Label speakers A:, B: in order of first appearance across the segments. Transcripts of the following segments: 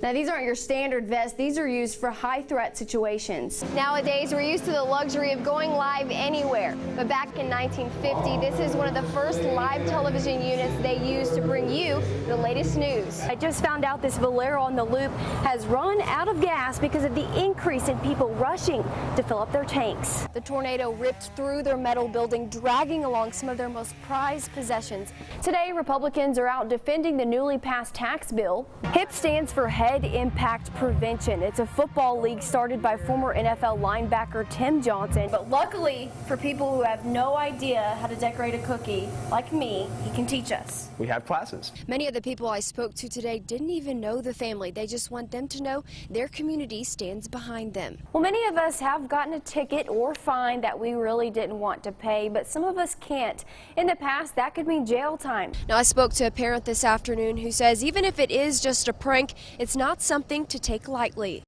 A: Now, these aren't your standard vests. These are used for high-threat situations. Nowadays, we're used to the luxury of going live anywhere. But back in 1950, this is one of the first live television units they used to bring you the latest news. I just found out this Valero on the Loop has run out of gas because of the increase in people rushing to fill up their tanks. The tornado ripped through their metal building, dragging along some of their most prized possessions. Today, Republicans are out defending the newly passed tax bill. HIP stands for Head Impact Prevention. It's a football league started by former NFL linebacker Tim Johnson. But luckily for people who have no idea how to decorate a cookie, like me, he can teach us.
B: We have classes.
A: Many of the people I spoke to today didn't even know the family. They just want them to know their community stands behind them. Well, many of us have gotten a ticket or fine that we really didn't want to pay, but some of us can't. In the past, that could mean jail time. Now, I spoke to a parent this afternoon who says even if it is just a prank, it's not something to take lightly.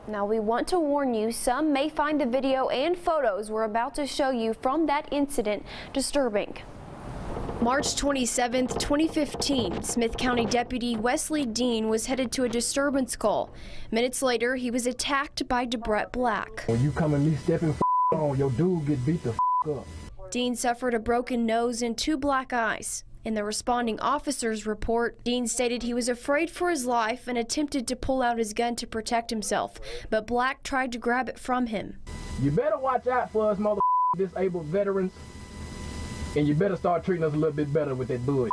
A: Now, we want to warn you, some may find the video and photos we're about to show you from that incident disturbing. March 27, 2015, Smith County Deputy Wesley Dean was headed to a disturbance call. Minutes later, he was attacked by DeBrett Black.
C: When you come and me stepping on, your dude get beat the up.
A: Dean suffered a broken nose and 2 black eyes. In the responding officer's report, Dean stated he was afraid for his life and attempted to pull out his gun to protect himself, but Black tried to grab it from him.
C: You better watch out for us disabled veterans, and you better start treating us a little bit better with that bull.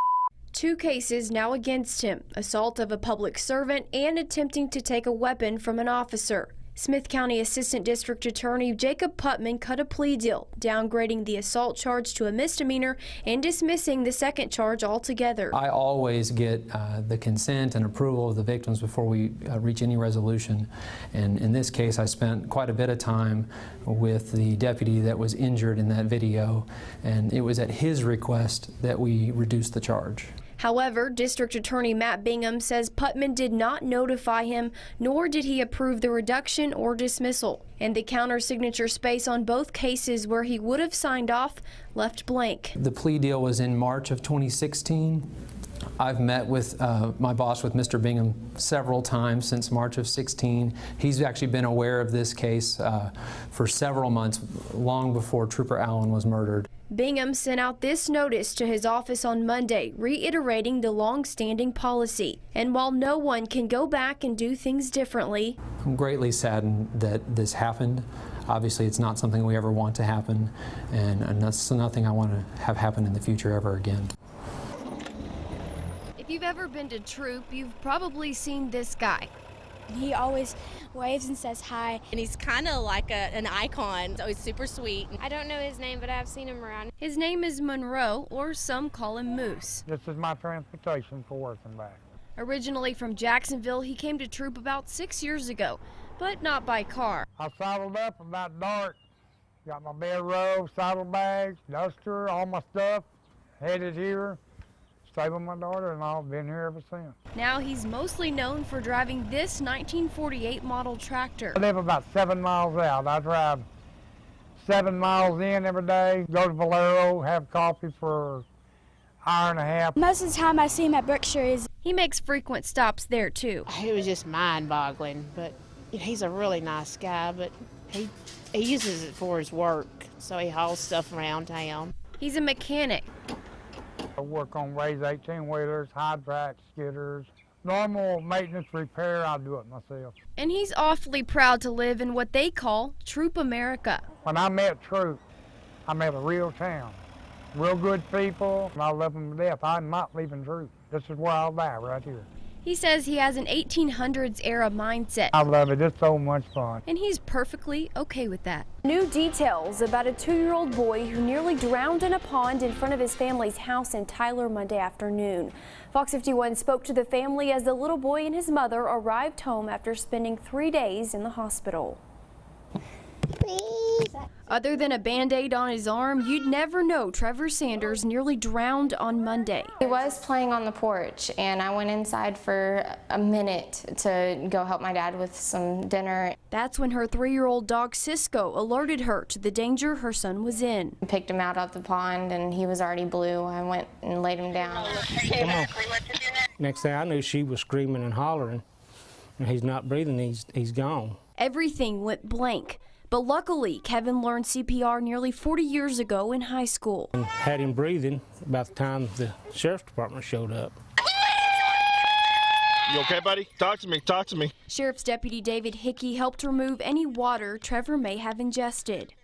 A: 2 cases now against him, assault of a public servant and attempting to take a weapon from an officer. Smith County Assistant District Attorney Jacob Putman cut a plea deal, downgrading the assault charge to a misdemeanor and dismissing the second charge altogether.
D: I always get the consent and approval of the victims before we reach any resolution. And in this case, I spent quite a bit of time with the deputy that was injured in that video, and it was at his request that we reduced the charge.
A: However, District Attorney Matt Bingham says Putman did not notify him, nor did he approve the reduction or dismissal. And the counter-signature space on both cases where he would have signed off left blank.
D: The plea deal was in March of 2016. I've met with my boss, with Mr. Bingham, several times since March of 16. He's actually been aware of this case for several months, long before Trooper Allen was murdered.
A: Bingham sent out this notice to his office on Monday, reiterating the long-standing policy. And while no one can go back and do things differently,
D: I'm greatly saddened that this happened. Obviously, it's not something we ever want to happen, and that's nothing I want to have happen in the future ever again.
A: If you've ever been to Troop, you've probably seen this guy.
E: He always waves and says hi.
F: And he's kind of like an icon, so he's super sweet.
E: I don't know his name, but I've seen him around.
A: His name is Monroe, or some call him Moose.
G: This is my transportation for work and back.
A: Originally from Jacksonville, he came to Troop about 6 years ago, but not by car.
G: I saddled up about dark, got my bedrobe, saddlebags, duster, all my stuff, headed here. Stayed with my daughter, and I've been here ever since.
A: Now he's mostly known for driving this 1948 model tractor.
G: I live about 7 miles out. I drive 7 miles in every day, go to Valero, have coffee for an hour and a half.
E: Most of the time I see him at Berkshire.
A: He makes frequent stops there too.
F: It was just mind-boggling, but he's a really nice guy, but he uses it for his work, so he hauls stuff around town.
A: He's a mechanic.
G: I work on raised 18-wheelers, hydraulics, skidders. Normal maintenance repair, I do it myself.
A: And he's awfully proud to live in what they call Troop America.
G: When I met Troop, I met a real town. Real good people, and I love them to death. I'm not leaving Troop. This is where I'll die, right here.
A: He says he has an 1800s era mindset.
G: I love it. It's so much fun.
A: And he's perfectly okay with that. New details about a 2-year-old boy who nearly drowned in a pond in front of his family's house in Tyler Monday afternoon. Fox 51 spoke to the family as the little boy and his mother arrived home after spending 3 days in the hospital. Please. Other than a Band-Aid on his arm, you'd never know Trevor Sanders nearly drowned on Monday.
H: He was playing on the porch, and I went inside for a minute to go help my dad with some dinner.
A: That's when her 3-year-old dog Cisco alerted her to the danger her son was in.
H: I picked him out of the pond, and he was already blue. I went and laid him down.
G: Come on.
B: Next thing I knew, she was screaming and hollering, and he's not breathing, he's gone.
I: Everything went blank. But luckily, Kevin learned CPR nearly 40 years ago in high school.
B: And had him breathing about the time the sheriff's department showed up.
J: You okay, buddy? Talk to me, talk to me.
I: Sheriff's Deputy David Hickey helped remove any water Trevor may have ingested.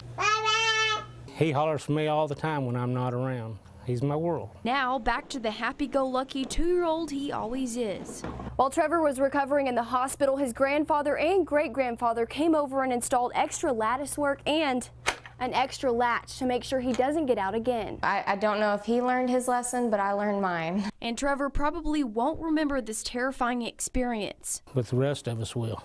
B: He hollers for me all the time when I'm not around. He's my world.
I: Now, back to the happy-go-lucky 2-year-old he always is.
A: While Trevor was recovering in the hospital, his grandfather and great-grandfather came over and installed extra lattice work and an extra latch to make sure he doesn't get out again.
H: I don't know if he learned his lesson, but I learned mine.
I: And Trevor probably won't remember this terrifying experience.
B: But the rest of us will.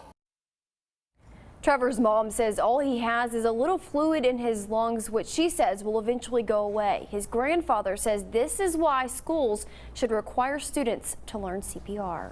A: Trevor's mom says all he has is a little fluid in his lungs, which she says will eventually go away. His grandfather says this is why schools should require students to learn CPR.